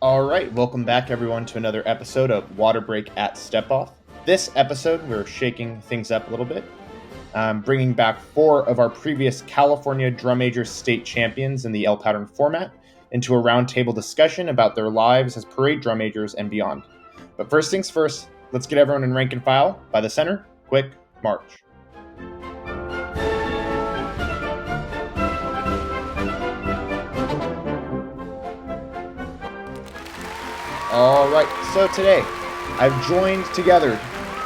All right, welcome back everyone to another episode of Water Break at Step Off. This episode, we're shaking things up a little bit, bringing back 4 of our previous California Drum Major state champions in the L pattern format into a roundtable discussion about their lives as parade drum majors and beyond. But first things first, let's get everyone in rank and file by the center. Quick march. All right, so today I've joined together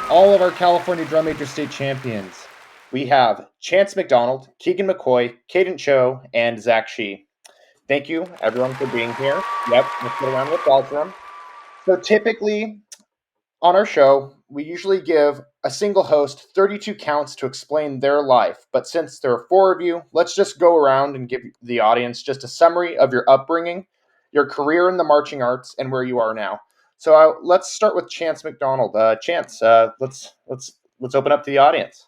all of our California Drum Major state champions. We have Chance McDonald, Keegan Mccoy, Caden and Zac Shi. Thank you, everyone, for being here. Yep, let's get around with applause for them. So typically on our show, we usually give a single host 32 counts to explain their life. But since there are 4 of you, let's just go around and give the audience just a summary of your upbringing, your career in the marching arts, and where you are now. So let's start with Chance McDonald. Chance, let's open up to the audience.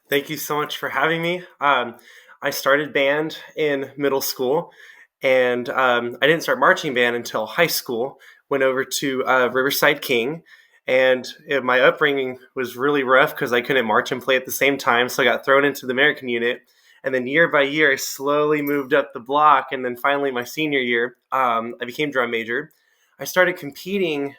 Thank you so much for having me. I started band in middle school, and I didn't start marching band until high school. Went over to Riverside King, and my upbringing was really rough because I couldn't march and play at the same time, so I got thrown into the American unit. And then year by year, I slowly moved up the block, and then finally my senior year, I became drum major. I started competing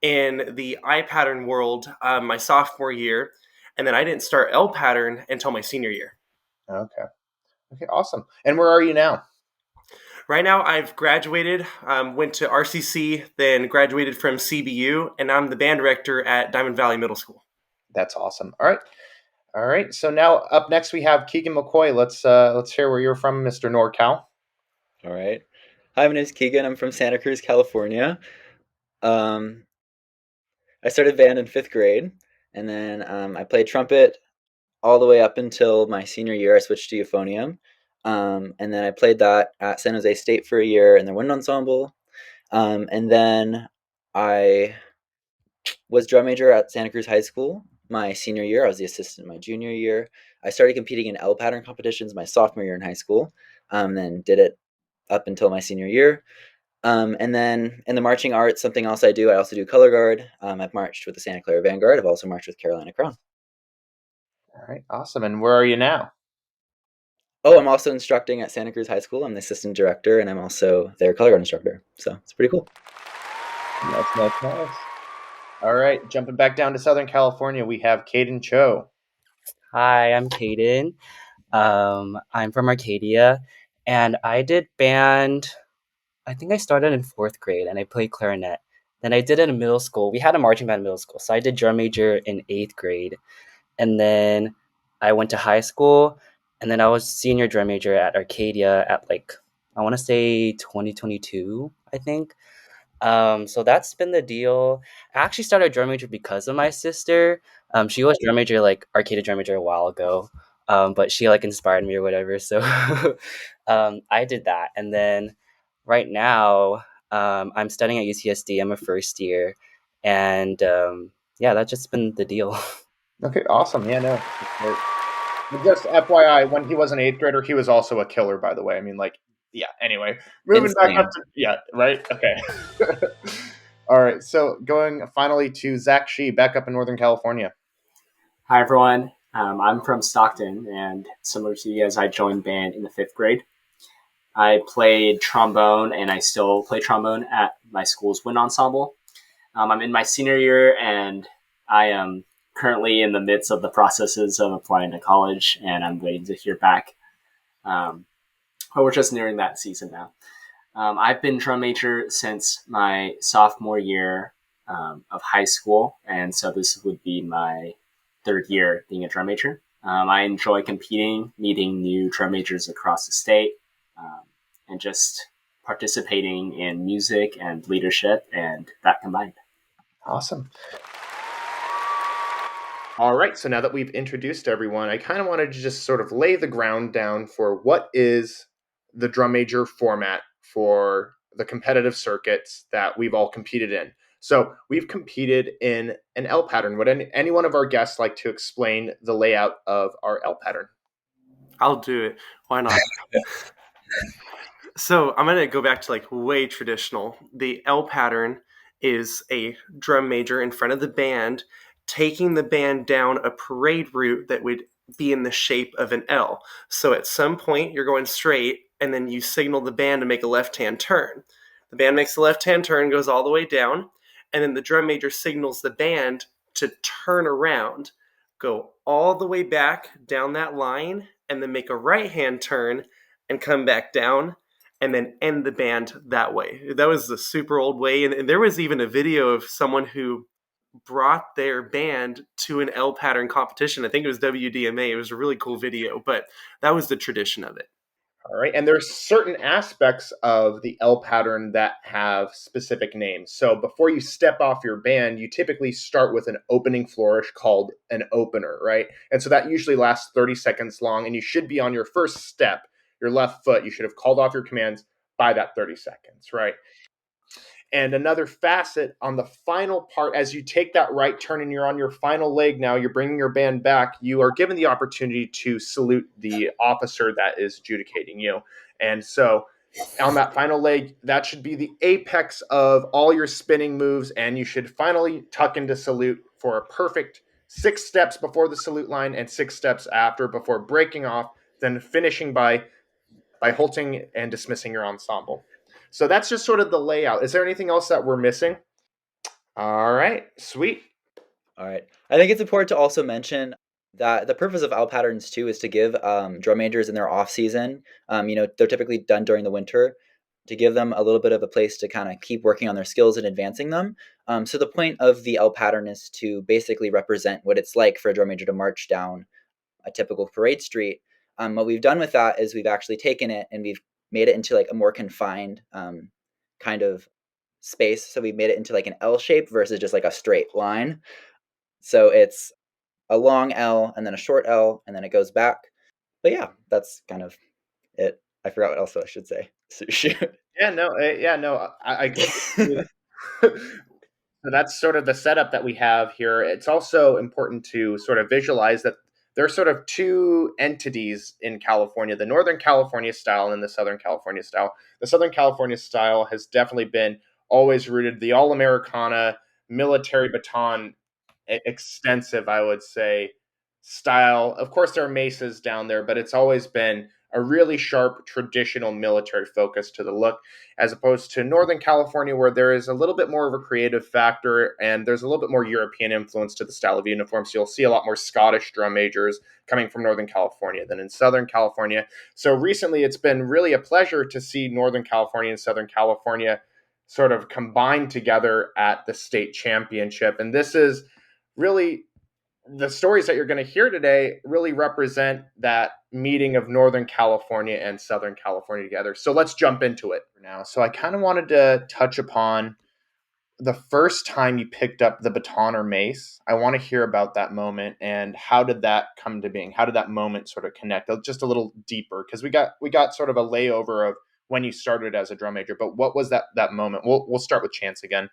in the I pattern world my sophomore year, and then I didn't start L pattern until my senior year. Okay, awesome. And where are you now? Right now, I've graduated, went to RCC, then graduated from CBU, and I'm the band director at Diamond Valley Middle School. That's awesome. All right. So now up next we have Keegan Mccoy. Let's hear where you're from, Mr. NorCal. All right. Hi, my name is Keegan. I'm from Santa Cruz, California. I started band in 5th grade, and then I played trumpet all the way up until my senior year. I switched to euphonium, and then I played that at San Jose State for a year in their wind ensemble, and then I was drum major at Santa Cruz High School my senior year. I was the assistant my junior year. I started competing in L pattern competitions my sophomore year in high school, then did it up until my senior year. And then in the marching arts, something else I also do color guard. I've marched with the Santa Clara Vanguard. I've also marched with Carolina Crown. All right, awesome. And where are you now? Oh, I'm also instructing at Santa Cruz High School. I'm the assistant director, and I'm also their color guard instructor. So it's pretty cool. Nice. All right, jumping back down to Southern California, we have Kaden Cho. Hi, I'm Kaden. I'm from Arcadia, and I did band. I think I started in 4th grade, and I played clarinet. Then I did it in middle school. We had a marching band in middle school, so I did drum major in 8th grade. And then I went to high school, and then I was senior drum major at Arcadia at I want to say 2022, I think. So that's been the deal. I actually started drum major because of my sister. She was drum major, Arcadia drum major a while ago. But she inspired me or whatever. So I did that. And then right now, I'm studying at UCSD. I'm a first year. And that's just been the deal. Okay, awesome. Yeah, no. Just FYI, when he was an 8th grader, he was also a killer, by the way. I mean, anyway. Moving back up to, right? Okay. All right, so going finally to Zac Shi, back up in Northern California. Hi, everyone. I'm from Stockton, and similar to you guys, I joined band in the 5th grade. I played trombone, and I still play trombone at my school's wind ensemble. I'm in my senior year, and I am currently in the midst of the processes of applying to college, and I'm waiting to hear back. But we're just nearing that season now. I've been drum major since my sophomore year of high school, and so this would be my 3rd year being a drum major. I enjoy competing, meeting new drum majors across the state, and just participating in music and leadership, and that combined. Awesome. All right, so now that we've introduced everyone, I kind of wanted to just sort of lay the ground down for what is the drum major format for the competitive circuits that we've all competed in. So we've competed in an L pattern. Would any one of our guests like to explain the layout of our L pattern? I'll do it. Why not? So I'm going to go back to like way traditional. The L pattern is a drum major in front of the band, taking the band down a parade route that would be in the shape of an L. So at some point you're going straight, and then you signal the band to make a left-hand turn. The band makes the left-hand turn, goes all the way down, and then the drum major signals the band to turn around, go all the way back down that line, and then make a right-hand turn and come back down, and then end the band that way. That was the super old way. And there was even a video of someone who brought their band to an L pattern competition. I think it was WDMA. It was a really cool video, but that was the tradition of it. All right. And there's certain aspects of the L pattern that have specific names. So before you step off your band, you typically start with an opening flourish called an opener, right? And so that usually lasts 30 seconds long, and you should be on your first step, your left foot. You should have called off your commands by that 30 seconds, right? And another facet on the final part, as you take that right turn and you're on your final leg now, you're bringing your band back, you are given the opportunity to salute the officer that is adjudicating you. And so on that final leg, that should be the apex of all your spinning moves, and you should finally tuck into salute for a perfect 6 steps before the salute line and 6 steps after, before breaking off, then finishing by halting and dismissing your ensemble. So that's just sort of the layout. Is there anything else that we're missing? All right, sweet. All right. I think it's important to also mention that the purpose of L patterns too is to give drum majors in their off season. They're typically done during the winter, to give them a little bit of a place to kind of keep working on their skills and advancing them. So the point of the L pattern is to basically represent what it's like for a drum major to march down a typical parade street. What we've done with that is we've actually taken it and we've made it into like a more confined kind of space. So we made it into like an L shape versus just like a straight line. So it's a long L and then a short L and then it goes back. But yeah, that's kind of it. I forgot what else I should say. So, shoot. I So that's sort of the setup that we have here. It's also important to sort of visualize that there are sort of two entities in California, the Northern California style and the Southern California style. The Southern California style has definitely been always rooted, the all-Americana, military baton, extensive, I would say, style. Of course, there are mesas down there, but it's always been a really sharp, traditional military focus to the look, as opposed to Northern California, where there is a little bit more of a creative factor and there's a little bit more European influence to the style of uniform. So you'll see a lot more Scottish drum majors coming from Northern California than in Southern California. So recently, it's been really a pleasure to see Northern California and Southern California sort of combined together at the state championship. And this is really, the stories that you're going to hear today really represent that meeting of Northern California and Southern California together. So let's jump into it now. So I kind of wanted to touch upon the first time you picked up the baton or mace. I want to hear about that moment and how did that come to being? How did that moment sort of connect? Just a little deeper, because we got sort of a layover of when you started as a drum major, but what was that moment? We'll start with Chance again.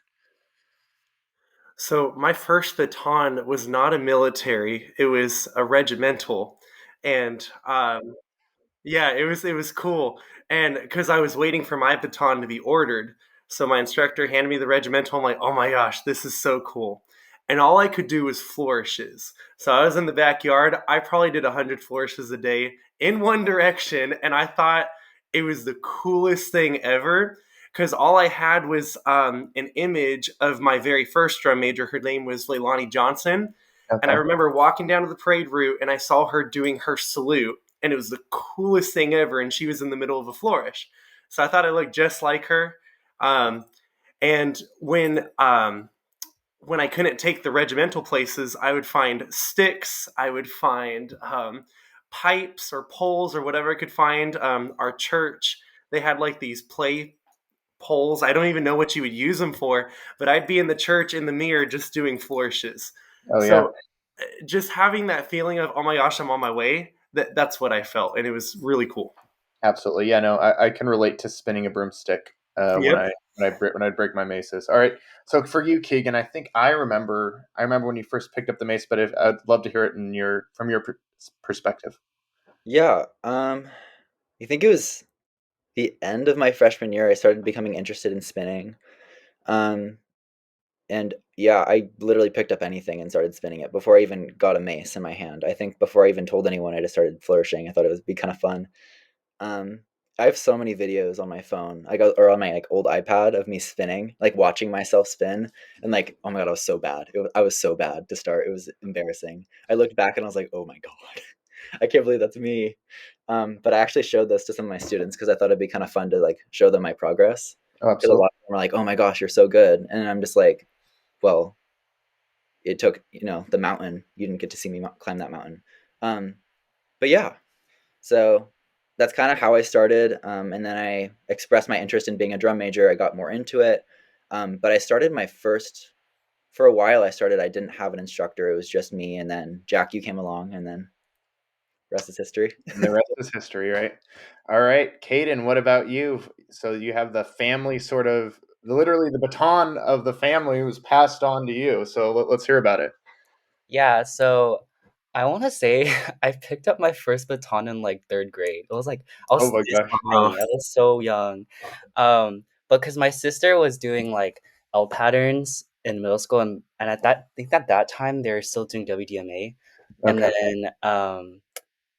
So my first baton was not a military; it was a regimental, and yeah, it was cool, and because I was waiting for my baton to be ordered, so my instructor handed me the regimental. I'm like, oh my gosh, this is so cool, and all I could do was flourishes. So I was in the backyard. I probably did 100 flourishes a day in one direction, and I thought it was the coolest thing ever because all I had was an image of my very first drum major. Her name was Leilani Johnson. Okay. And I remember walking down to the parade route and I saw her doing her salute, and it was the coolest thing ever. And she was in the middle of a flourish. So I thought I looked just like her. And when I couldn't take the regimental places, I would find sticks, I would find pipes or poles or whatever I could find. Our church, they had like these play poles. I don't even know what you would use them for, but I'd be in the church in the mirror just doing flourishes. Oh, So just having that feeling of, oh my gosh, I'm on my way, that's what I felt. And it was really cool. Absolutely. Yeah, no, I can relate to spinning a broomstick when I break my maces. All right. So for you, Keegan, I think I remember when you first picked up the mace, but I'd love to hear it from your perspective. Yeah. I think it was the end of my freshman year, I started becoming interested in spinning. And yeah, I literally picked up anything and started spinning it before I even got a mace in my hand. I think before I even told anyone, I just started flourishing. I thought it would be kind of fun. Um, I have so many videos on my phone, or on my old iPad of me spinning, watching myself spin, and oh my god, I was so bad. I was so bad to start. It was embarrassing. I looked back and I was like, oh my god, I can't believe that's me. But I actually showed this to some of my students because I thought it'd be kind of fun to show them my progress. Oh, Because a absolutely. lot of them were like, oh my gosh, you're so good, and I'm just like, well, it took the mountain. You didn't get to see me climb that mountain. But yeah, so that's kind of how I started. And then I expressed my interest in being a drum major. I got more into it. But I started for a while, I didn't have an instructor. It was just me. And then Jack, you came along, and then the rest is history. And the rest is history, right? All right, Kaden, what about you? So you have the family literally the baton of the family was passed on to you. So let's hear about it. Yeah, so I want to say I picked up my first baton in third grade. It was I Oh was my this gosh. tiny. I was so young. But because my sister was doing L patterns in middle school, and I think at that time they were still doing WDMA, and Okay. then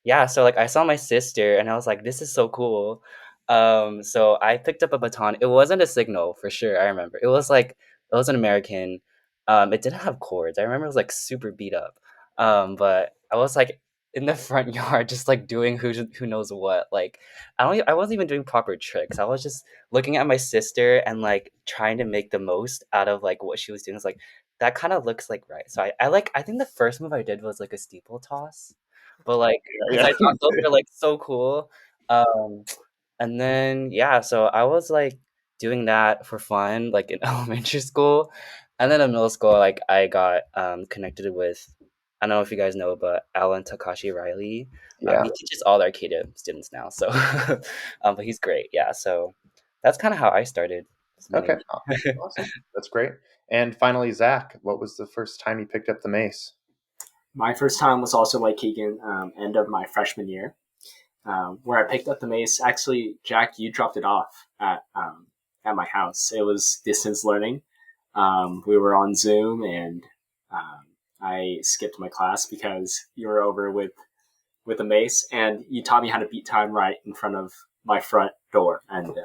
yeah, so I saw my sister and I was like, this is so cool. So I picked up a baton. It wasn't a signal for sure, I remember. It was an American. It didn't have cords. I remember it was super beat up. But I was in the front yard just doing who knows what. I wasn't even doing proper tricks. I was just looking at my sister and trying to make the most out of what she was doing. It's that kind of looks right. So I think the first move I did was a steeple toss. But because Yeah. I thought those were so cool. Um, and then yeah, so I was doing that for fun, in elementary school, and then in middle school, I got connected with, I don't know if you guys know, but Alan Takashi Riley. Yeah. He teaches all the Arcadia students now, so but he's great. Yeah, so that's kind of how I started Okay. spinning. Awesome. That's great. And finally, Zach, what was the first time you picked up the mace? My first time was also like Keegan, end of my freshman year, where I picked up the mace. Actually, Jack, you dropped it off at my house. It was distance learning. We were on Zoom, and I skipped my class because you were over with a mace, and you taught me how to beat time right in front of my front door, and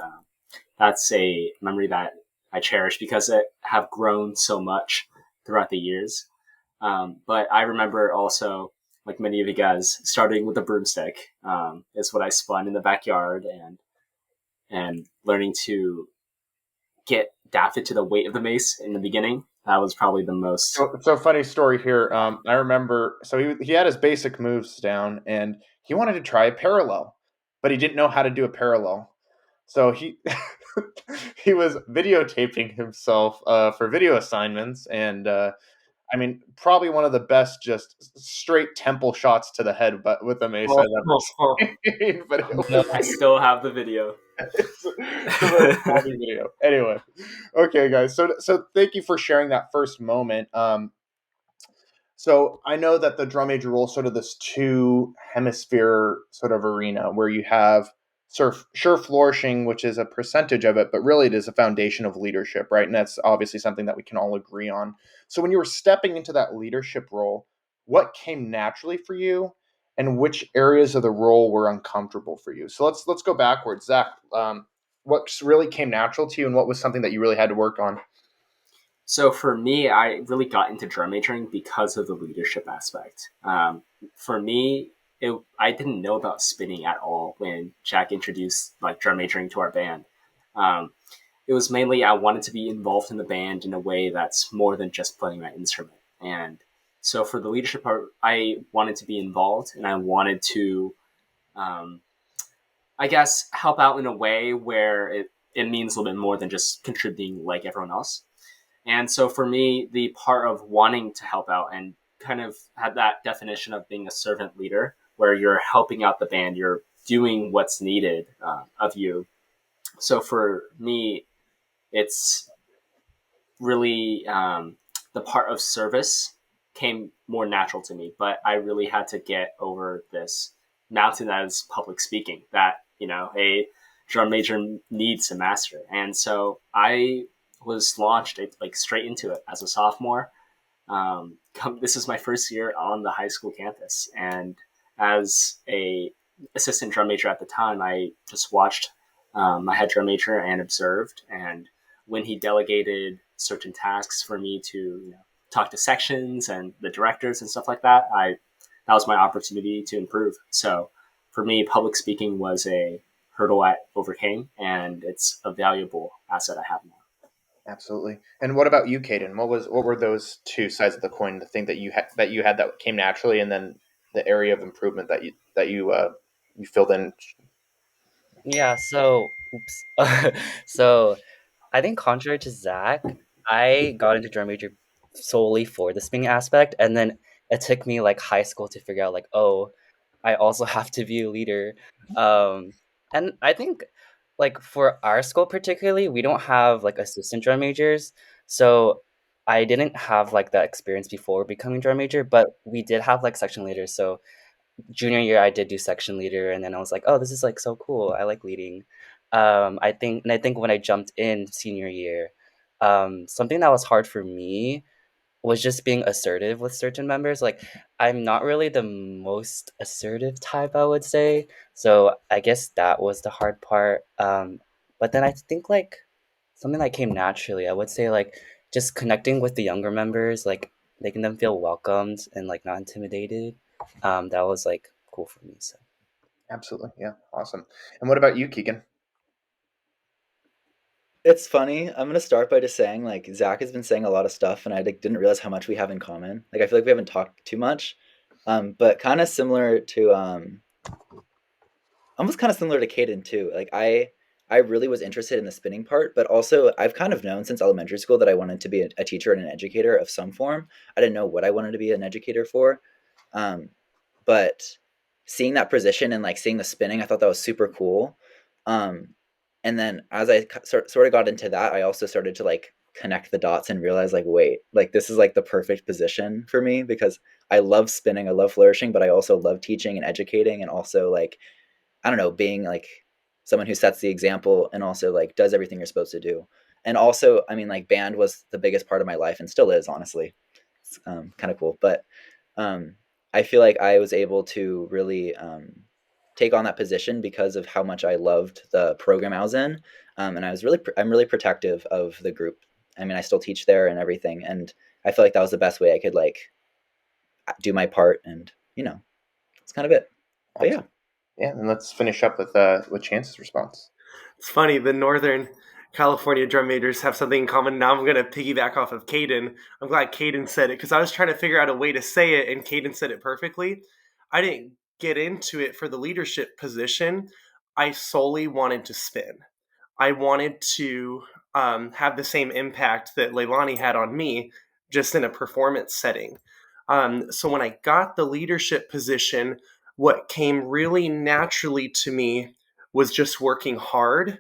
that's a memory that I cherish because it have grown so much throughout the years. But I remember also, like many of you guys, starting with a broomstick is what I spun in the backyard, and learning to get adapted to the weight of the mace in the beginning. That was probably the most. So funny story here. I remember. So he had his basic moves down, and he wanted to try a parallel, but he didn't know how to do a parallel. So he he was videotaping himself for video assignments, and I mean, probably one of the best just straight temple shots to the head, but with a mace I've ever seen. But it was I still have the video. it's a very funny video. Anyway, okay, guys. So thank you for sharing that first moment. So I know that the drum major role is sort of this two hemisphere sort of arena where you have sure flourishing, which is a percentage of it, but really it is a foundation of leadership, right? And that's obviously something that we can all agree on. So when you were stepping into that leadership role, what came naturally for you, and which areas of the role were uncomfortable for you? So let's go backwards, Zach. What really came natural to you, and what was something that you really had to work on? So for me, I really got into drum majoring because of the leadership aspect. For me, I didn't know about spinning at all when Jack introduced drum majoring to our band. Um, it was mainly I wanted to be involved in the band in a way that's more than just playing my instrument. And so for the leadership part, I wanted to be involved, and I wanted to, um, I guess, help out in a way where it means a little bit more than just contributing like everyone else. And so for me, the part of wanting to help out and kind of have that definition of being a servant leader, where you're helping out the band, you're doing what's needed of you. So for me, it's really the part of service came more natural to me, but I really had to get over this mountain that is public speaking. That hey, drum major needs to master. And so I was launched like straight into it as a sophomore. This is my first year on the high school campus, and as a assistant drum major at the time, I just watched my head drum major and observed. And when he delegated certain tasks for me to talk to sections and the directors and stuff like that, that was my opportunity to improve. So for me, public speaking was a hurdle I overcame, and it's a valuable asset I have now. Absolutely. And what about you, Kaden? What were those two sides of the coin? The thing that you had that came naturally, and then the area of improvement that you filled in. Yeah, so oops. So I think contrary to Zach, I got into drum major solely for the spinning aspect, and then it took me like high school to figure out like, oh, I also have to be a leader. And I think like for our school particularly, we don't have like assistant drum majors, so I didn't have like that experience before becoming drum major, but we did have like section leaders. So junior year I did do section leader, and then I was like, oh, this is like so cool. I like leading. I think when I jumped in senior year, something that was hard for me was just being assertive with certain members. Like I'm not really the most assertive type, I would say. So I guess that was the hard part. But then I think like something that came naturally, I would say like just connecting with the younger members, like making them feel welcomed and like not intimidated. That was like cool for me. So Absolutely. Yeah. Awesome. And what about you, Keegan? It's funny. I'm gonna start by just saying like Zach has been saying a lot of stuff, and I like didn't realize how much we have in common. Like I feel like we haven't talked too much, but kind of similar to almost kind of similar to Kaden too. Like I really was interested in the spinning part, but also I've kind of known since elementary school that I wanted to be a teacher and an educator of some form. I didn't know what I wanted to be an educator for, but seeing that position and like seeing the spinning, I thought that was super cool. And then as I sort of got into that, I also started to like connect the dots and realize like, wait, like this is like the perfect position for me because I love spinning, I love flourishing, but I also love teaching and educating, and also like, I don't know, being like someone who sets the example and also like does everything you're supposed to do. And also, I mean, like band was the biggest part of my life and still is, honestly. It's kind of cool. But I feel like I was able to really take on that position because of how much I loved the program I was in. And I'm really protective of the group. I mean, I still teach there and everything. And I feel like that was the best way I could like do my part. And, it's kind of it. But yeah. Yeah, and let's finish up with Chance's response. It's funny, the Northern California drum majors have something in common. Now I'm going to piggyback off of Kaden. I'm glad Kaden said it because I was trying to figure out a way to say it, and Kaden said it perfectly. I didn't get into it for the leadership position. I solely wanted to spin. I wanted to have the same impact that Leilani had on me, just in a performance setting. So when I got the leadership position, what came really naturally to me was just working hard,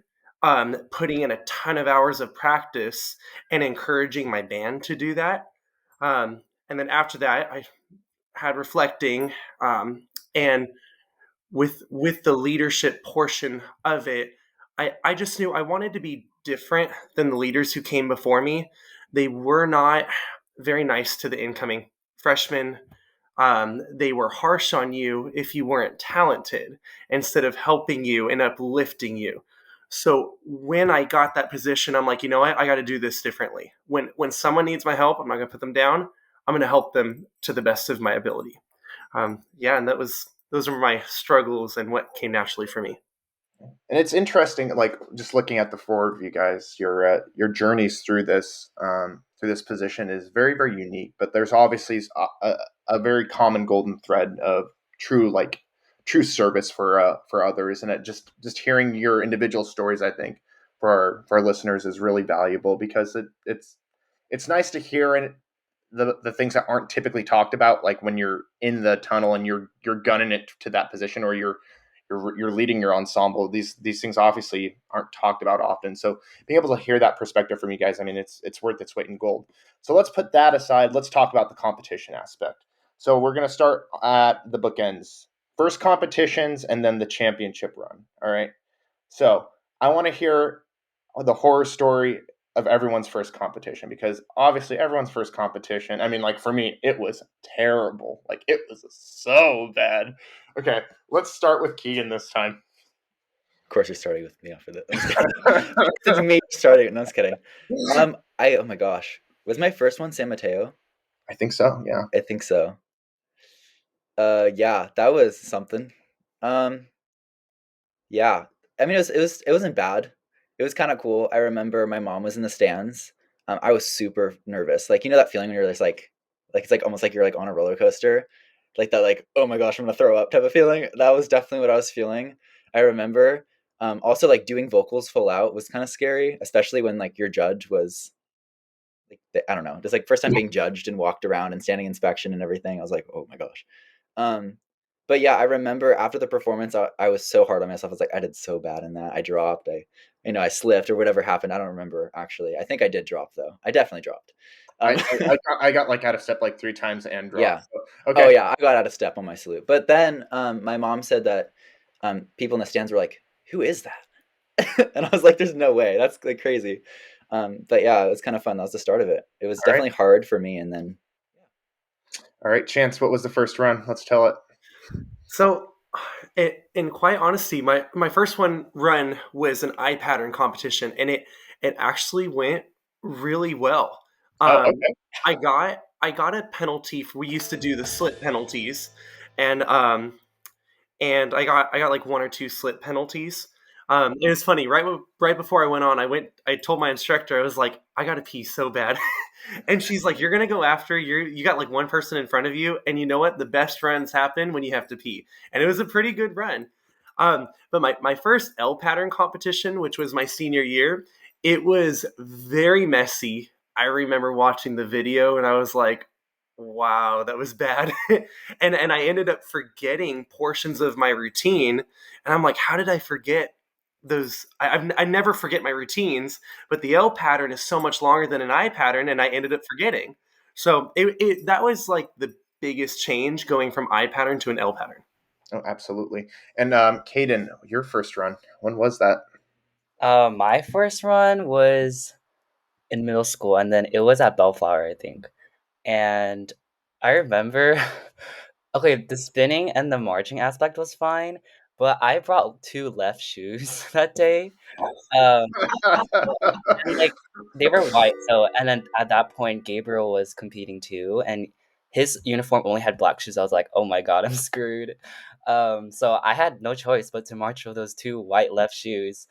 putting in a ton of hours of practice, and encouraging my band to do that. And then after that, I had reflecting, and with the leadership portion of it, I just knew I wanted to be different than the leaders who came before me. They were not very nice to the incoming freshmen. They were harsh on you if you weren't talented instead of helping you and uplifting you. So when I got that position, I'm like, you know what? I got to do this differently. When someone needs my help, I'm not going to put them down. I'm going to help them to the best of my ability. And those are my struggles and what came naturally for me. And it's interesting, like just looking at the four of you guys, your journeys through this position is very, very unique. But there's obviously a very common golden thread of true service for others, and it just hearing your individual stories, I think for our listeners is really valuable because it's nice to hear and the things that aren't typically talked about, like when you're in the tunnel and you're gunning it to that position, or you're leading your ensemble. These things obviously aren't talked about often. So being able to hear that perspective from you guys, I mean, it's worth its weight in gold. So let's put that aside. Let's talk about the competition aspect. So we're going to start at the bookends. First competitions and then the championship run. All right. So I want to hear the horror story of everyone's first competition, because obviously everyone's first competition, I mean, like for me, it was terrible. Like it was so bad. Okay, let's start with Keegan this time. Of course, you're starting with me after that. It's me starting. No, I was kidding. Oh my gosh, was my first one San Mateo? I think so. Yeah. I think so. Yeah, that was something. Yeah, I mean, it wasn't bad. It was kind of cool. I remember my mom was in the stands. I was super nervous. Like, you know that feeling when you're just like it's like almost like you're like on a roller coaster, like that, like, oh my gosh, I'm gonna throw up type of feeling. That was definitely what I was feeling. I remember. Also, like doing vocals full out was kind of scary, especially when like your judge was like, I don't know, just like first time being judged and walked around and standing inspection and everything. I was like, oh my gosh. But yeah, I remember after the performance, I was so hard on myself. I was like, I did so bad in that. I dropped. I slipped or whatever happened. I don't remember actually. I think I did drop though. I definitely dropped. I got like out of step like 3 times and dropped. Yeah. So, okay. Oh yeah, I got out of step on my salute. But then my mom said that people in the stands were like, "Who is that?" And I was like, "There's no way. That's like crazy." But yeah, it was kind of fun. That was the start of it. It was definitely hard for me, and then. All right, Chance, what was the first run? Let's tell it. So, in quite honesty, my first run was an eye pattern competition, and it actually went really well. Okay. I got a penalty. We used to do the slip penalties, and I got like 1 or 2 slip penalties. It was funny. Right before I went on, I told my instructor, I was like, I got to pee so bad. And she's like, you're going to go after, you got like one person in front of you. And you know what? The best runs happen when you have to pee. And it was a pretty good run. But my first L pattern competition, which was my senior year, it was very messy. I remember watching the video and I was like, wow, that was bad. and I ended up forgetting portions of my routine. And I'm like, how did I forget those? I never forget my routines, but the L pattern is so much longer than an I pattern, and I ended up forgetting. So that was like the biggest change, going from I pattern to an L pattern. Oh, absolutely. And Kaden, your first run, when was that? My first run was in middle school, and then it was at Bellflower, I think. And I remember, okay, the spinning and the marching aspect was fine, but I brought 2 left shoes that day. And like they were white, and then at that point Gabriel was competing too, and his uniform only had black shoes. I was like, oh my god, I'm screwed. So I had no choice but to march with those 2 white left shoes,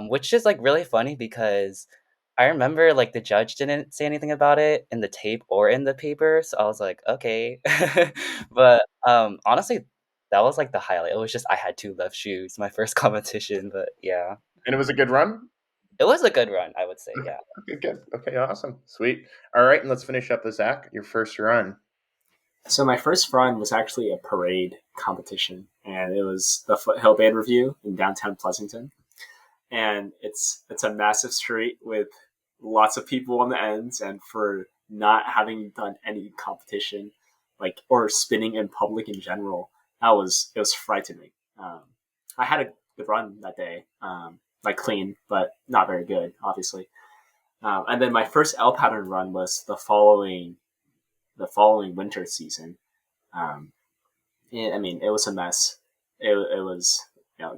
which is like really funny because I remember like the judge didn't say anything about it in the tape or in the paper, so I was like, okay. But honestly, that was like the highlight. It was just I had 2 left shoes, my first competition, but yeah. And it was a good run? It was a good run, I would say, yeah. Okay, good. Okay, awesome. Sweet. All right, and let's finish up with Zach, your first run. So my first run was actually a parade competition, and it was the Foothill Band Review in downtown Pleasanton. And it's a massive street with lots of people on the ends, and for not having done any competition, or spinning in public in general, it was frightening. I had a good run that day, clean, but not very good, obviously. And then my first L pattern run was the following winter season. It was a mess. It was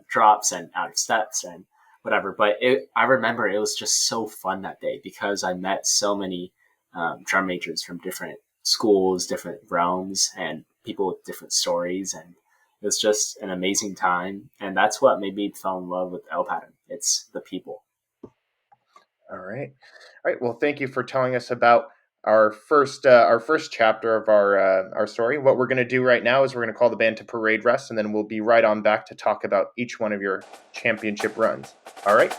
drops and out of steps and whatever. But I remember it was just so fun that day because I met so many drum majors from different schools, different realms, and people with different stories. And it was just an amazing time. And that's what made me fall in love with L pattern. It's the people. All right. Well, thank you for telling us about our first chapter of our story. What we're going to do right now is we're going to call the band to parade rest, and then we'll be right on back to talk about each one of your championship runs. All right.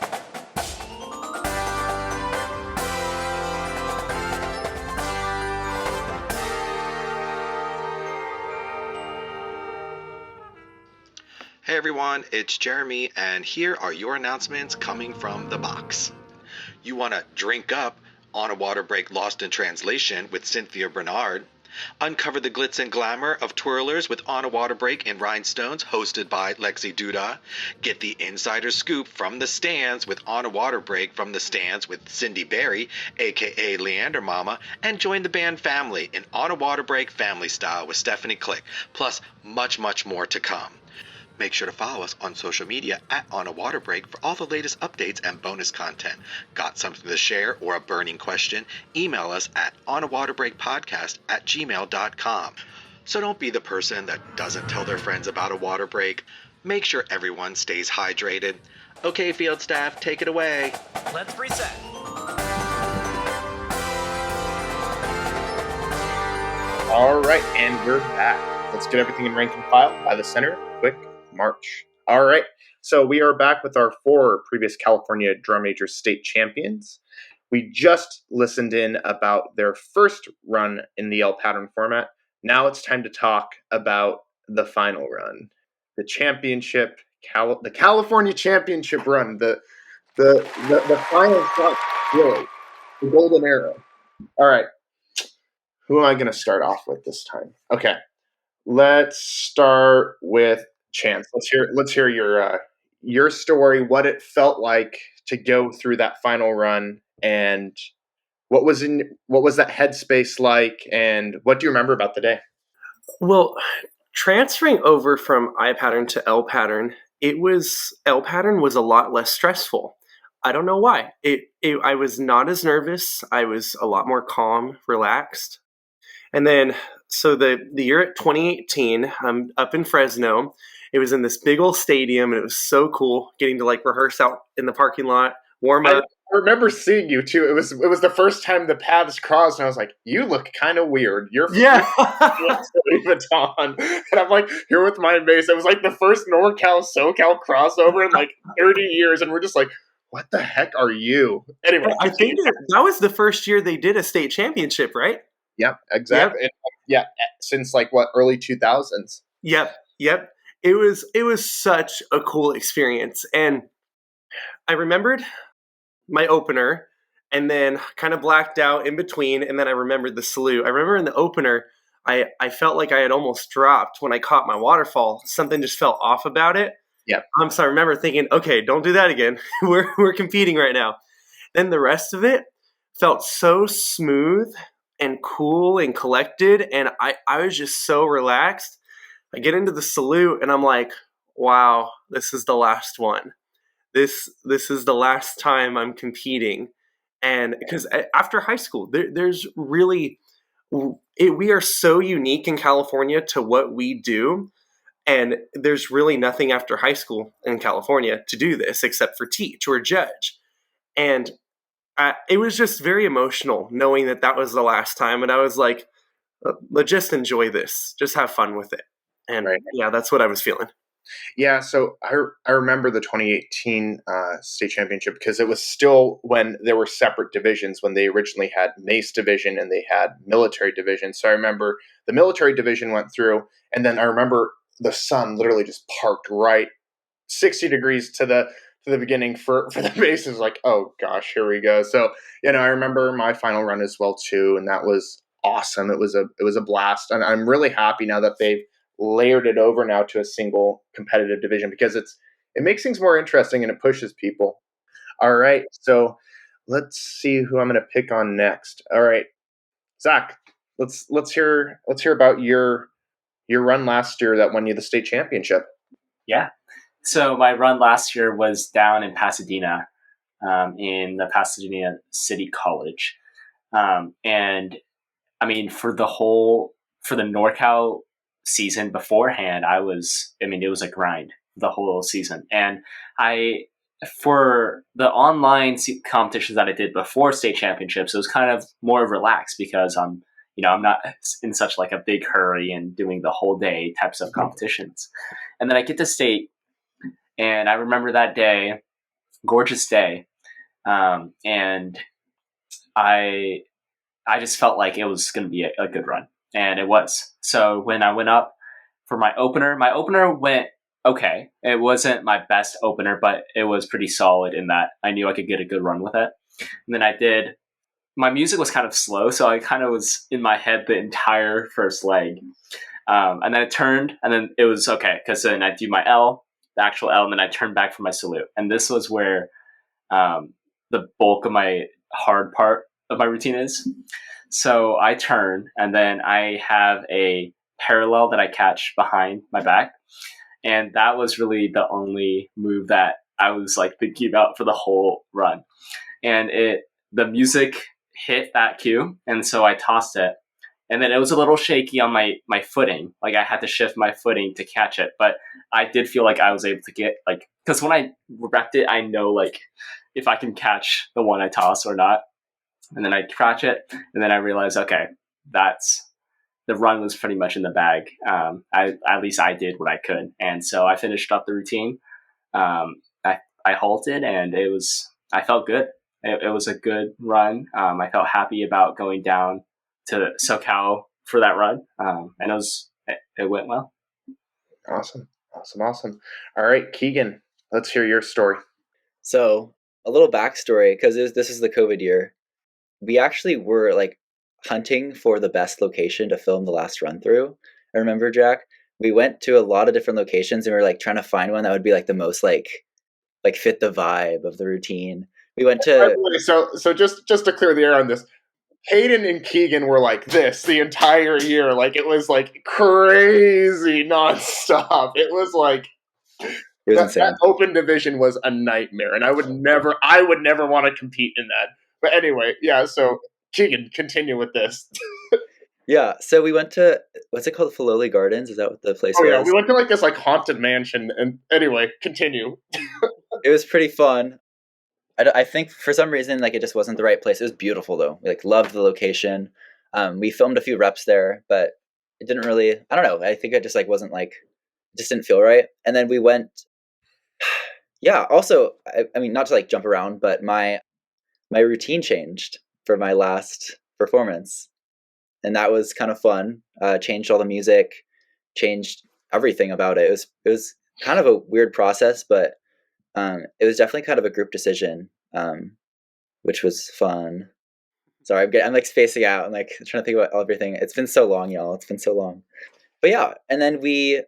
Hey everyone, it's Jeremy, and here are your announcements coming from the box. You want to drink up on a water break Lost in Translation with Cynthia Bernard, Uncover the glitz and glamour of twirlers with On a Water Break in Rhinestones, hosted by Lexi Duda. Get the insider scoop from the stands with On a Water Break from the Stands with Cindy Berry, aka Leander Mama, and join the band family in On a Water Break family style with Stephanie Click, plus much, much more to come. Make sure to follow us on social media at On a Water Break for all the latest updates and bonus content. Got something to share or a burning question? Email us at onawaterbreakpodcast@gmail.com. So don't be the person that doesn't tell their friends about a water break. Make sure everyone stays hydrated. Okay, field staff, take it away. Let's reset. All right, and we're back. Let's get everything in rank and file by the center. Quick march. All right, so we are back with our 4 previous California Drum Major state champions. We just listened in about their first run in the L pattern format. Now it's time to talk about the final run, the championship, the California Championship run, the final shot, really, the golden arrow. All right, who am I going to start off with this time? Okay, let's start with Chance. Let's hear your story, what it felt like to go through that final run, and what was that headspace like, and what do you remember about the day? Well, transferring over from I pattern to L pattern, L pattern was a lot less stressful. I don't know why. I was not as nervous. I was a lot more calm, relaxed. And then, so the year at 2018, I'm up in Fresno. It was in this big old stadium, and it was so cool getting to rehearse out in the parking lot, warm up. I remember seeing you too. It was the first time the paths crossed, and I was like, "You look kind of weird." You're yeah, Louis Vuitton, and I'm like here with my bass. It was like the first NorCal SoCal crossover in 30 years, and we're just like, "What the heck are you?" Anyway, I think that was the first year they did a state championship, right? Yep, exactly. Yep. Yeah, since early 2000s. Yep. It was such a cool experience, and I remembered my opener, and then kind of blacked out in between, and then I remembered the salute. I remember in the opener, I felt like I had almost dropped when I caught my waterfall. Something just felt off about it. Yeah. So I remember thinking, okay, don't do that again. We're competing right now. Then the rest of it felt so smooth and cool and collected, and I was just so relaxed. I get into the salute, and I'm like, wow, this is the last one. This is the last time I'm competing. And because after high school, there's really, we are so unique in California to what we do. And there's really nothing after high school in California to do this except for teach or judge. And it was just very emotional knowing that was the last time. And I was like, let's just enjoy this. Just have fun with it. And right. Yeah, that's what I was feeling. Yeah, so I remember the 2018 state championship because it was still when there were separate divisions, when they originally had Mace division and they had military division. So I remember the military division went through, and then I remember the sun literally just parked right 60 degrees to the beginning for the Mace. It was like, oh gosh, here we go. So, I remember my final run as well too, and that was awesome. It was a blast, and I'm really happy now that they've layered it over now to a single competitive division because it makes things more interesting and it pushes people. All right, so let's see who I'm going to pick on next. All right, Zach, let's hear about your run last year that won you the state championship. Yeah, so my run last year was down in Pasadena, in the Pasadena City College, and I mean for the NorCal season beforehand, it was a grind the whole season. And for the online competitions that I did before state championships, it was kind of more relaxed because I'm not in such a big hurry and doing the whole day types of competitions. And then I get to state, and I remember that day, gorgeous day. And I just felt like it was going to be a good run. And it was. So when I went up for my opener went okay. It wasn't my best opener, but it was pretty solid in that I knew I could get a good run with it. And then I did my music was kind of slow, so I kind of was in my head the entire first leg. And then it turned, and then it was okay, because then I do my L, the actual L, and then I turned back for my salute. And this was where the bulk of my hard part of my routine is. So I turn, and then I have a parallel that I catch behind my back. And that was really the only move that I was like thinking about for the whole run. And the music hit that cue, and so I tossed it. And then it was a little shaky on my footing. Like I had to shift my footing to catch it. But I did feel like I was able to get, like, because when I wrecked it, I know like if I can catch the one I toss or not. And then I catch it, and then I realized, okay, the run was pretty much in the bag. At least I did what I could. And so I finished up the routine. I halted, and I felt good. It was a good run. I felt happy about going down to SoCal for that run. And it went well. Awesome. All right, Keegan, let's hear your story. So a little backstory, because this is the COVID year. We actually were like hunting for the best location to film the last run through. I remember, Jack, we went to a lot of different locations, and we were like trying to find one that would be like the most like fit the vibe of the routine. We went to so just to clear the air on this, Kaden and Keegan were like this the entire year. Like it was like crazy nonstop. It was like that open division was a nightmare, and I would never want to compete in that. But anyway, yeah. So Keegan, continue with this. Yeah, so we went to, what's it called, Filoli Gardens? Is that what the place was? Yeah, we went to like this like haunted mansion, and anyway, continue. It was pretty fun. I think for some reason like it just wasn't the right place. It was beautiful though. We like loved the location. We filmed a few reps there, but it didn't really, I don't know. I think it just like wasn't like, it just didn't feel right. And then we went, yeah, also, I mean, not to like jump around, but my routine changed for my last performance. And that was kind of fun. Changed all the music, changed everything about it. It was kind of a weird process, but it was definitely kind of a group decision, which was fun. Sorry, I'm like spacing out. I'm like trying to think about everything. It's been so long, y'all. It's been so long. But yeah, and then we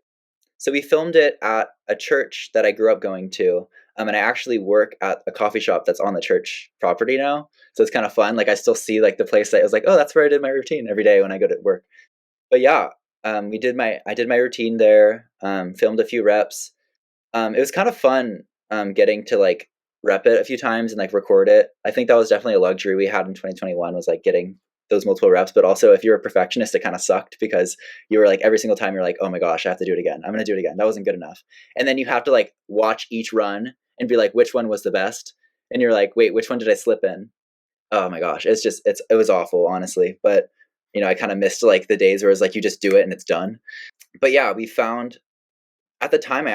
filmed it at a church that I grew up going to. And I actually work at a coffee shop that's on the church property now. So it's kind of fun. Like I still see like the place that I was like, oh, that's where I did my routine every day when I go to work. But yeah, I did my routine there, filmed a few reps. It was kind of fun getting to like rep it a few times and like record it. I think that was definitely a luxury we had in 2021, was like getting those multiple reps. But also if you're a perfectionist, it kind of sucked because you were like every single time you're like, oh my gosh, I have to do it again. I'm going to do it again. That wasn't good enough. And then you have to like watch each run and be like, which one was the best? And you're like, wait, which one did I slip in? Oh my gosh. It was awful, honestly. But I kind of missed like the days where it's like, you just do it and it's done. But yeah, we found at the time,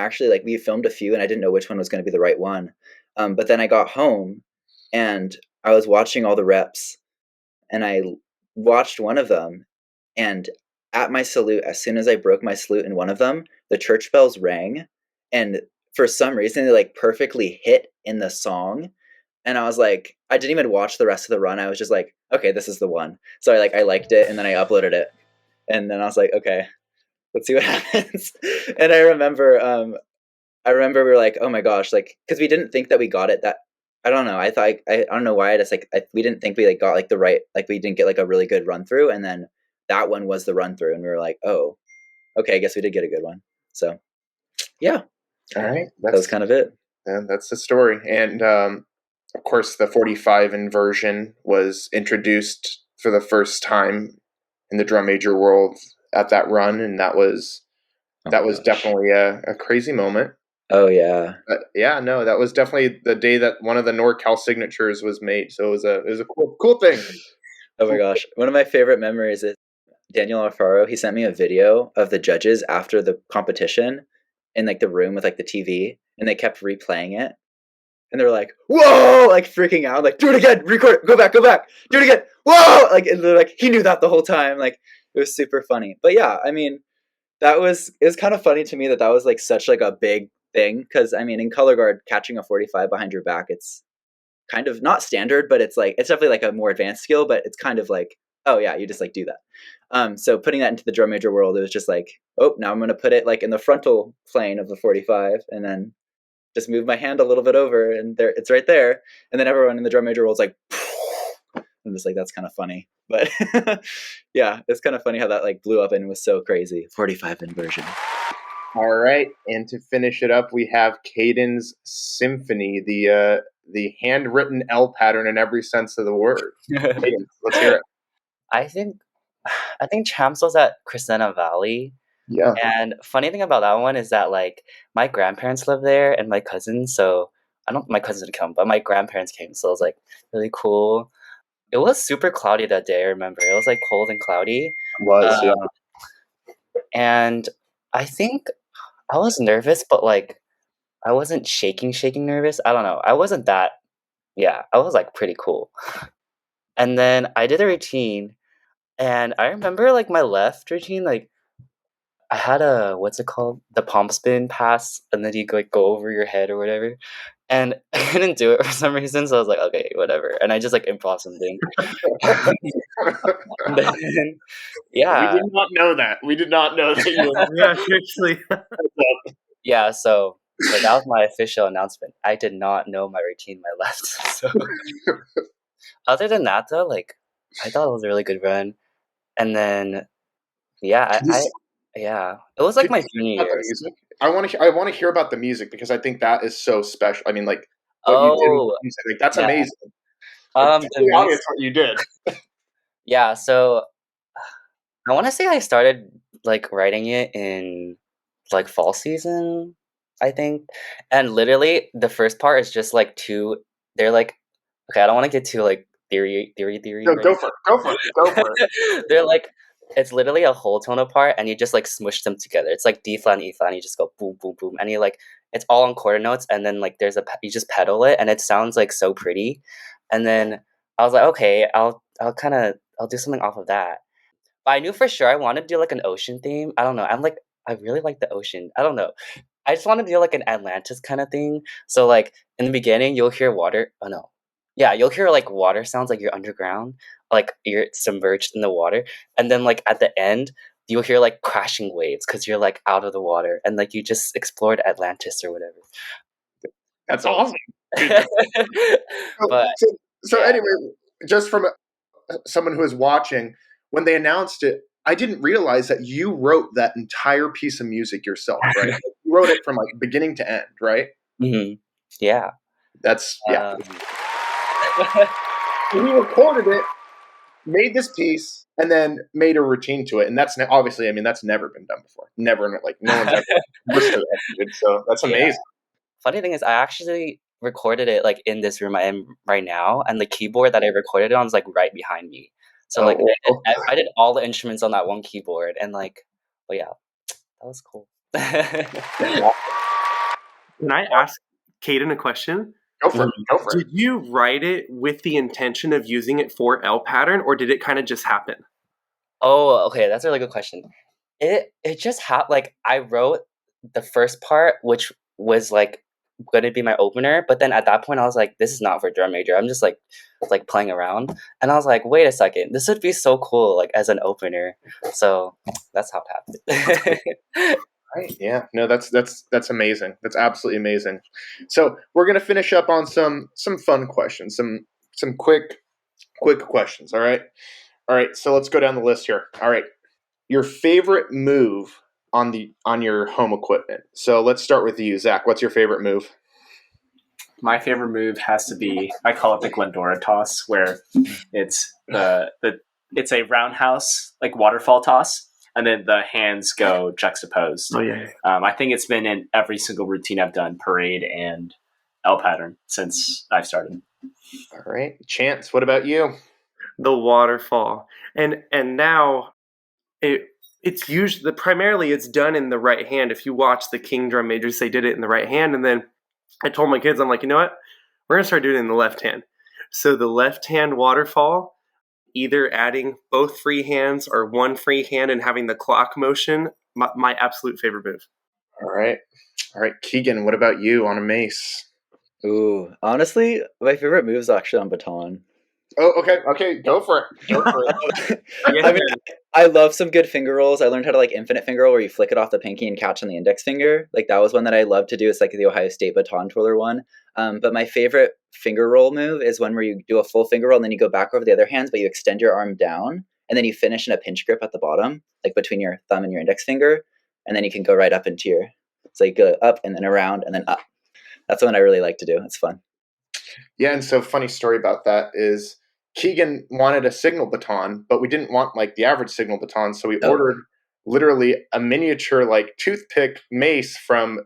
we filmed a few and I didn't know which one was going to be the right one. But then I got home and I was watching all the reps and I watched one of them, and at my salute, as soon as I broke my salute in one of them, the church bells rang, and for some reason they like perfectly hit in the song. And I was like, I didn't even watch the rest of the run. I was just like, okay, this is the one. So I liked it, and then I uploaded it, and then I was like, okay, let's see what happens. And I remember we were like, oh my gosh, like, because we didn't think that we got it. That I don't know. I thought I don't know why. I just like we didn't think we like got like the right, like we didn't get like a really good run through, and then that one was the run through, and we were like, oh, okay, I guess we did get a good one. So yeah, all right, that was kind of it. And that's the story. And of course, the 45 inversion was introduced for the first time in the drum major world at that run, and that was definitely a crazy moment. Oh yeah. That was definitely the day that one of the NorCal signatures was made. So it was a cool thing. Oh my gosh. One of my favorite memories is Daniel Alfaro. He sent me a video of the judges after the competition in like the room with like the TV, and they kept replaying it. And they're like, whoa, like freaking out, like, do it again, record it, go back, do it again, whoa, like, and they're like, he knew that the whole time. Like, it was super funny. But yeah, I mean, it was kind of funny to me that was like such like a big thing, because I mean, in color guard, catching a 45 behind your back, it's kind of not standard, but it's definitely like a more advanced skill, but it's kind of like, oh yeah, you just like do that. So putting that into the drum major world, it was just like, oh, now I'm going to put it like in the frontal plane of the 45 and then just move my hand a little bit over and there it's right there. And then everyone in the drum major world is like, I'm just like, that's kind of funny. But yeah, it's kind of funny how that like blew up and was so crazy. 45 inversion. All right, and to finish it up, we have Kaden's Symphony, the handwritten L pattern in every sense of the word. Kaden, let's hear it. I think Champs was at Crescenta Valley. Yeah. And funny thing about that one is that like my grandparents live there and my cousins, so my cousins didn't come, but my grandparents came, so it was like really cool. It was super cloudy that day, I remember. It was like cold and cloudy. It was, yeah. And I think I was nervous, but like I wasn't shaking nervous. I don't know. I wasn't that, yeah, I was like pretty cool. And then I did a routine, and I remember like my left routine, like I had what's it called? The palm spin pass, and then you like go over your head or whatever. And I couldn't do it for some reason, so I was like, okay, whatever. And I just like improv something. And then, yeah. We did not know that. We did not know that you were. Yeah, seriously. Yeah, so that was my official announcement. I did not know my routine, my left. So other than that, though, like I thought it was a really good run. And then, yeah, yeah, it was like my junior year. I want to hear about the music because I think that is so special. I mean, like what you did with the music, like that's amazing. The audience, what you did. Yeah, so I want to say I started like writing it in like fall season, I think, and literally the first part is just like they're like, okay, I don't want to get too like theory. No, right? go for it. They're like, it's literally a whole tone apart, and you just like smush them together. It's like D flat and E flat, and you just go boom, boom, boom, and you like it's all on quarter notes, and then like you just pedal it, and it sounds like so pretty. And then I was like, okay, I'll do something off of that. But I knew for sure I wanted to do like an ocean theme. I don't know. I really like the ocean. I don't know. I just want to do like an Atlantis kind of thing. So like in the beginning, you'll hear water. Oh no. Yeah, you'll hear like water sounds like you're underground, like you're submerged in the water. And then like at the end, you'll hear like crashing waves because you're like out of the water and like you just explored Atlantis or whatever. That's awesome. But so anyway, just from someone who is watching, when they announced it, I didn't realize that you wrote that entire piece of music yourself, right? You wrote it from like beginning to end, right? Mm-hmm. Yeah. That's he recorded it, made this piece, and then made a routine to it, and that's obviously, I mean, that's never been done before. Never, like no one's ever listened to that. So that's amazing. Yeah. Funny thing is, I actually recorded it like in this room I am right now, and the keyboard that I recorded it on is like right behind me. So like I did all the instruments on that one keyboard, and like, oh yeah, that was cool. Can I ask Kaden a question? Go for it. Did you write it with the intention of using it for L pattern, or did it kind of just happen? Oh, okay, that's a really good question. It just happened. Like I wrote the first part, which was like going to be my opener, but then at that point I was like, this is not for drum major. I'm just like playing around, and I was like, wait a second, this would be so cool like as an opener. So that's how it happened. Right. Yeah. No, that's amazing. That's absolutely amazing. So we're gonna finish up on some fun questions, some quick questions. All right. So let's go down the list here. All right. Your favorite move on your home equipment. So let's start with you, Zach. What's your favorite move? My favorite move has to be, I call it the Glendora toss, where it's it's a roundhouse like waterfall toss. And then the hands go juxtaposed. Oh, yeah. I think it's been in every single routine I've done, parade and L pattern, since I've started. All right. Chance, what about you? The waterfall. And now it's usually, primarily it's done in the right hand. If you watch the King drum majors, they did it in the right hand. And then I told my kids, I'm like, you know what? We're going to start doing it in the left hand. So the left hand waterfall, either adding both free hands or one free hand and having the clock motion, my absolute favorite move. All right. Keegan, what about you on a mace? Ooh, honestly, my favorite move is actually on baton. Oh, okay, go for it. I mean, I love some good finger rolls. I learned how to like infinite finger roll where you flick it off the pinky and catch on the index finger. Like that was one that I love to do. It's like the Ohio State baton twirler one. But my favorite finger roll move is one where you do a full finger roll and then you go back over the other hands, but you extend your arm down and then you finish in a pinch grip at the bottom, like between your thumb and your index finger, and then you can go right up into your. So you go up and then around and then up. That's the one I really like to do. It's fun. Yeah, and so funny story about that is Keegan wanted a signal baton, but we didn't want like the average signal baton, so we ordered literally a miniature like toothpick mace from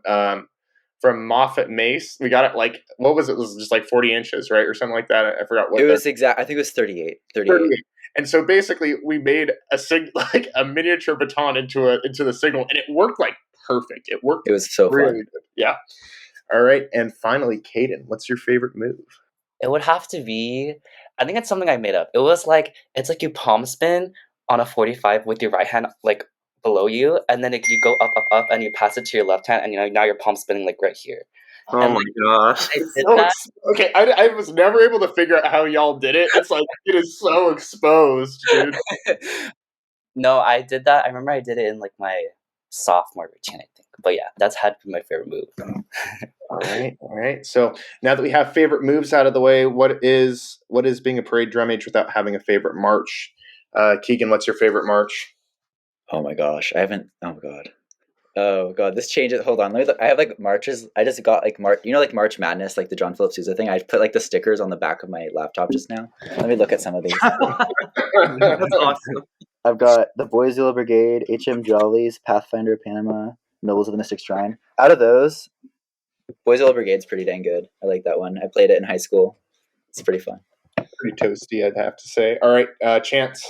Moffett Mace. We got it like what was it? It was just like 40 inches, right, or something like that. I forgot what it was exact. I think it was 38. 38. And so basically, we made like a miniature baton into the signal, and it worked like perfect. It worked. It was so really fun. Good. Yeah. All right, and finally, Kaden, what's your favorite move? It would have to be, I think it's something I made up. It's like you palm spin on a 45 with your right hand like below you, and then you go up, and you pass it to your left hand, and now you're palm spinning like right here. Oh and, my like, gosh. I did that. Okay, I was never able to figure out how y'all did it. It's like, it is so exposed, dude. No, I did that. I remember I did it in like my sophomore routine, I think. But yeah, that's had to be my favorite move. All right. So now that we have favorite moves out of the way, what is being a parade drum major without having a favorite march? Keegan, what's your favorite march? Oh my gosh, I haven't. Oh god, this changes. Hold on, let me look. I have like marches. I just got like like March Madness, like the John Philip Sousa thing. I put like the stickers on the back of my laptop just now. Let me look at some of these. That's awesome. I've got the Boys Yellow Brigade, HM Jollies, Pathfinder Panama, Nobles of the Mystic Shrine. Out of those, Boys Yellow Brigade's pretty dang good. I like that one. I played it in high school. It's pretty fun. Pretty toasty, I'd have to say. All right, Chance.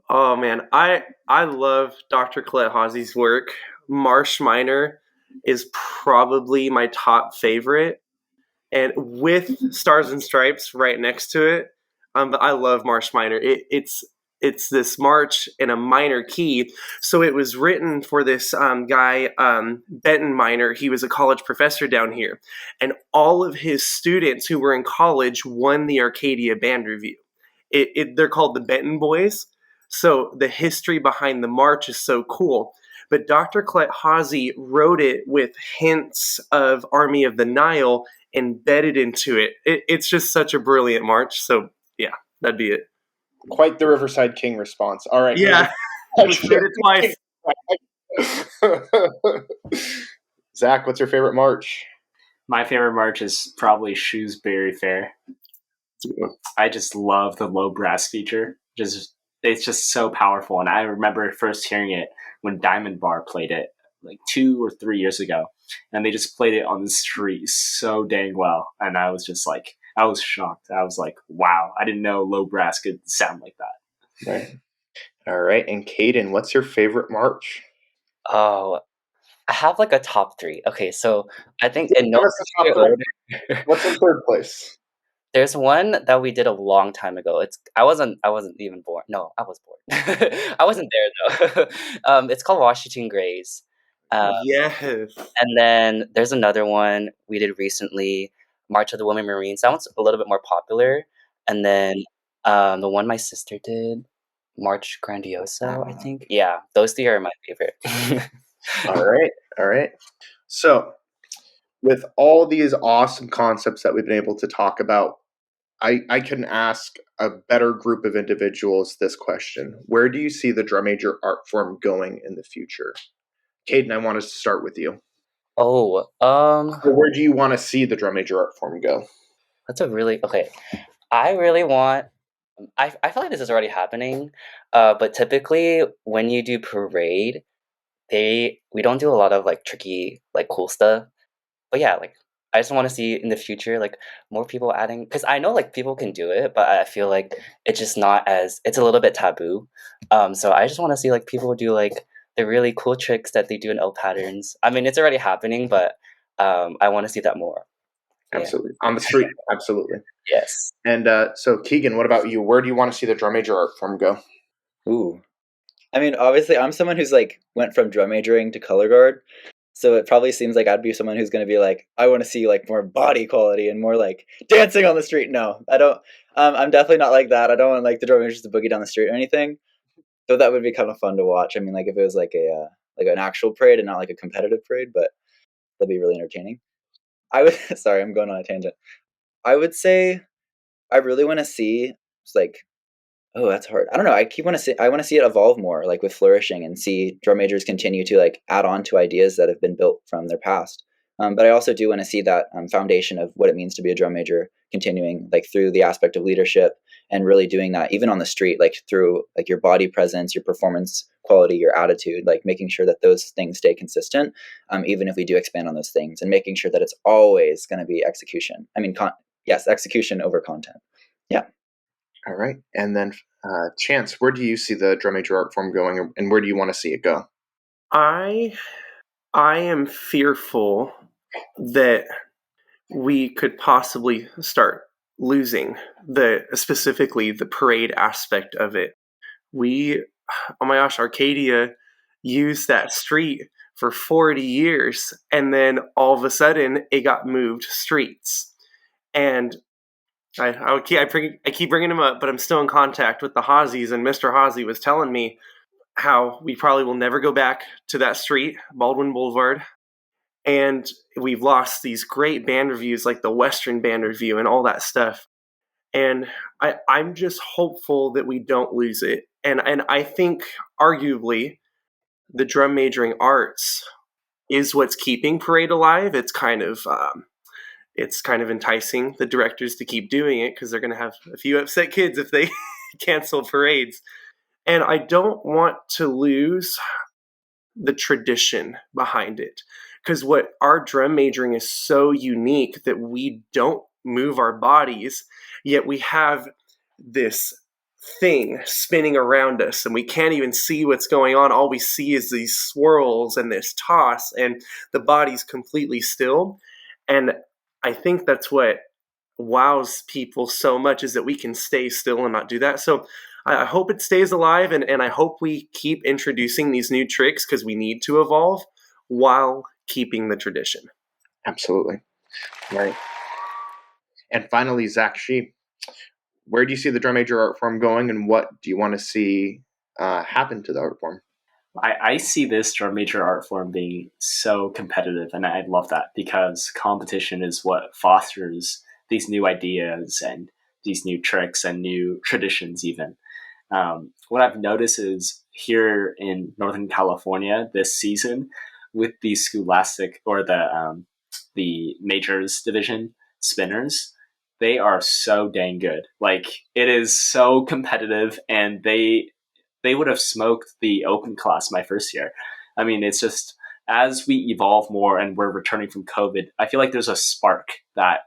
Oh man, I love Dr. Colette Hawsey's work. Marsh Minor is probably my top favorite, and with Stars and Stripes right next to it. But I love Marsh Minor. It's this march in a minor key. So it was written for this guy, Benton Minor. He was a college professor down here. And all of his students who were in college won the Arcadia Band Review. They're called the Benton Boys. So the history behind the march is so cool. But Dr. Colette Hawsey wrote it with hints of Army of the Nile embedded into it. It's just such a brilliant march. So yeah, that'd be it. Quite the Riverside King response. All right. Yeah. We did it twice. Zach, what's your favorite march? My favorite march is probably Shrewsbury Fair. I just love the low brass feature. It's just so powerful. And I remember first hearing it when Diamond Bar played it like 2 or 3 years ago. And they just played it on the street so dang well. And I was just like, I was shocked. I was like, wow, I didn't know low brass could sound like that. Right. All right. And Kaden, what's your favorite march? Oh, I have like a top 3. Okay, so I think what's in third place? There's one that we did a long time ago. I wasn't even born. No, I was born. I wasn't there though. It's called Washington Grays. Yes. And then there's another one we did recently, March of the Women Marines. That one's a little bit more popular. And then the one my sister did, March Grandioso, I think. Yeah, those 3 are my favorite. All right. So, with all these awesome concepts that we've been able to talk about, I couldn't ask a better group of individuals this question. Where do you see the drum major art form going in the future? Kaden, I want to start with you. Oh, where do you want to see the drum major art form go? That's a really okay. I really want. I feel like this is already happening, but typically when you do parade, we don't do a lot of like tricky like cool stuff. But yeah, like I just want to see in the future like more people adding, because I know like people can do it, but I feel like it's just not as, it's a little bit taboo. So I just want to see like people do like the really cool tricks that they do in L patterns. I mean, it's already happening, but I want to see that more. Absolutely. On the street. Absolutely. Yes. And so Keegan, what about you? Where do you want to see the drum major art form go? Ooh. I mean, obviously I'm someone who's like went from drum majoring to color guard. So it probably seems like I'd be someone who's going to be like, I want to see like more body quality and more like dancing on the street. No, I don't. I'm definitely not like that. I don't want like the drum majors to boogie down the street or anything. Though that would be kind of fun to watch. I mean, like if it was like like an actual parade and not like a competitive parade, but that'd be really entertaining. I would. Sorry, I'm going on a tangent. I would say I really want to see like, oh, that's hard. I don't know. I want to see it evolve more, like with flourishing, and see drum majors continue to like add on to ideas that have been built from their past. But I also do want to see that foundation of what it means to be a drum major continuing, like through the aspect of leadership and really doing that even on the street, like through like your body presence, your performance quality, your attitude, like making sure that those things stay consistent, even if we do expand on those things, and making sure that it's always going to be execution. I mean, yes, execution over content. Yeah. All right. And then, Chance, where do you see the drum major art form going, and where do you want to see it go? I am fearful that we could possibly start losing specifically the parade aspect of it. Oh my gosh, Arcadia used that street for 40 years, and then all of a sudden it got moved streets. And I keep bringing him up, but I'm still in contact with the Hozzies, and Mr. Hozzy was telling me how we probably will never go back to that street, Baldwin Boulevard. And we've lost these great band reviews like the Western Band Review and all that stuff. And I'm just hopeful that we don't lose it. And I think arguably the drum majoring arts is what's keeping Parade alive. It's kind of enticing the directors to keep doing it because they're going to have a few upset kids if they cancel parades. And I don't want to lose the tradition behind it, because what our drum majoring is so unique that we don't move our bodies, yet we have this thing spinning around us and we can't even see what's going on. All we see is these swirls and this toss, and the body's completely still. And I think that's what wows people so much, is that we can stay still and not do that. So I hope it stays alive, and I hope we keep introducing these new tricks, because we need to evolve while keeping the tradition. Absolutely. Right. And finally, Zac Shi, where do you see the drum major art form going, and what do you want to see happen to the art form? I see this drum major art form being so competitive, and I love that, because competition is what fosters these new ideas and these new tricks and new traditions even. What I've noticed is here in Northern California this season, with the scholastic or the majors division spinners, they are so dang good. Like, it is so competitive, and they would have smoked the open class my first year. I mean, it's just, as we evolve more and we're returning from COVID, I feel like there's a spark that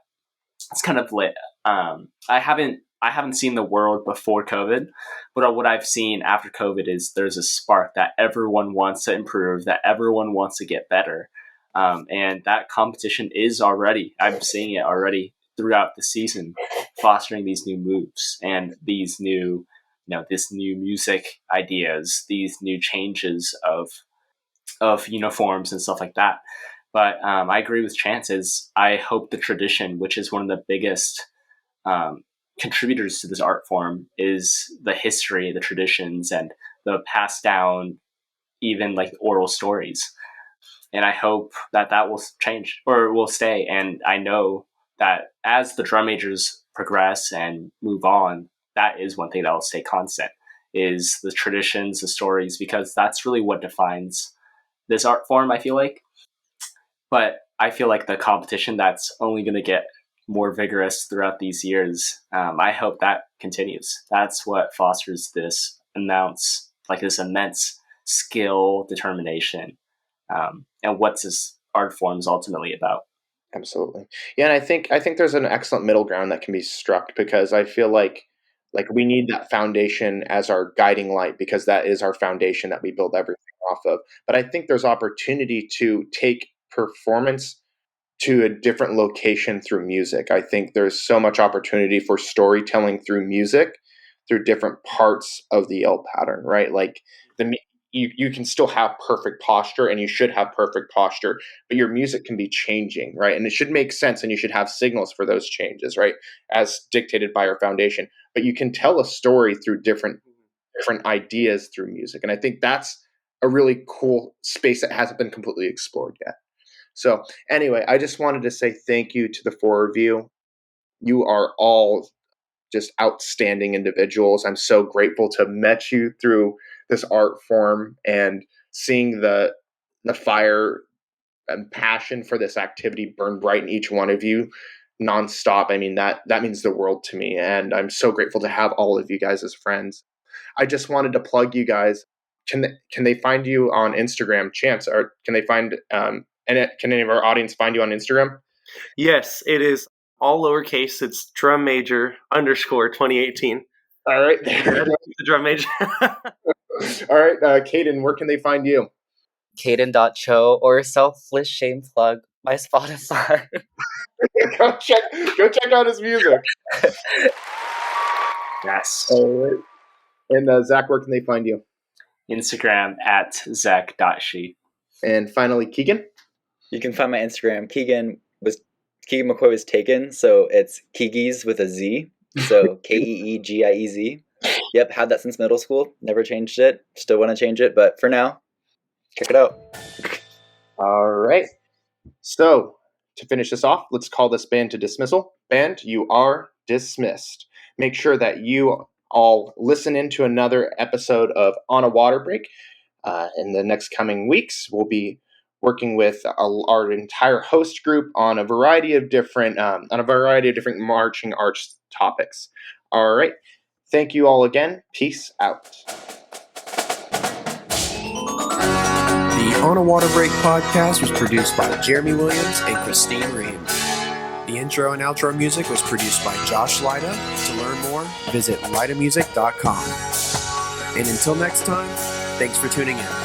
it's kind of lit. I haven't seen the world before COVID, but what I've seen after COVID is there's a spark that everyone wants to improve, that everyone wants to get better. And that competition is already, I'm seeing it already throughout the season, fostering these new moves and these new, this new music ideas, these new changes of uniforms and stuff like that. But I agree with Chances. I hope the tradition, which is one of the biggest contributors to this art form, is the history, the traditions, and the passed down, even like oral stories. And I hope that will change or will stay. And I know that as the drum majors progress and move on, that is one thing that will stay constant, is the traditions, the stories, because that's really what defines this art form, I feel like. But I feel like the competition, that's only going to get more vigorous throughout these years. I hope that continues. That's what fosters this immense skill, determination, and what's this art form is ultimately about. Absolutely. Yeah, and I think there's an excellent middle ground that can be struck, because I feel like we need that foundation as our guiding light, because that is our foundation that we build everything off of. But I think there's opportunity to take performance to a different location through music. I think there's so much opportunity for storytelling through music, through different parts of the yell pattern, right? Like you can still have perfect posture, and you should have perfect posture, but your music can be changing, right? And it should make sense, and you should have signals for those changes, right? As dictated by our foundation. But you can tell a story through different ideas through music. And I think that's a really cool space that hasn't been completely explored yet. So anyway, I just wanted to say thank you to the four of you. You are all just outstanding individuals. I'm so grateful to have met you through this art form and seeing the fire and passion for this activity burn bright in each one of you nonstop. I mean, that means the world to me. And I'm so grateful to have all of you guys as friends. I just wanted to plug you guys. Can they find you on Instagram, Chance? Or can they find, can any of our audience find you on Instagram? Yes, it is all lowercase. It's drum major _ 2018. All right. The drum major. All right. Kaden, where can they find you? Kaden.cho, or selfless shame plug my Spotify. Go check out his music. Yes. All right. And Zach, where can they find you? Instagram at Zac.Shi. And finally, Keegan? You can find my Instagram. Keegan McCoy was taken, so it's Keegies with a Z. So Keegiez. Yep, had that since middle school. Never changed it. Still want to change it, but for now, check it out. All right. So to finish this off, let's call this band to dismissal. Band, you are dismissed. Make sure that you all listen into another episode of On a Water Break. In the next coming weeks, we'll be working with our entire host group on a variety of different marching arts topics. All right. Thank you all again. Peace out. The On a Water Break podcast was produced by Jeremy Williams and Christine Reams. The intro and outro music was produced by Josh Lyda. To learn more, visit lydamusic.com. And until next time, thanks for tuning in.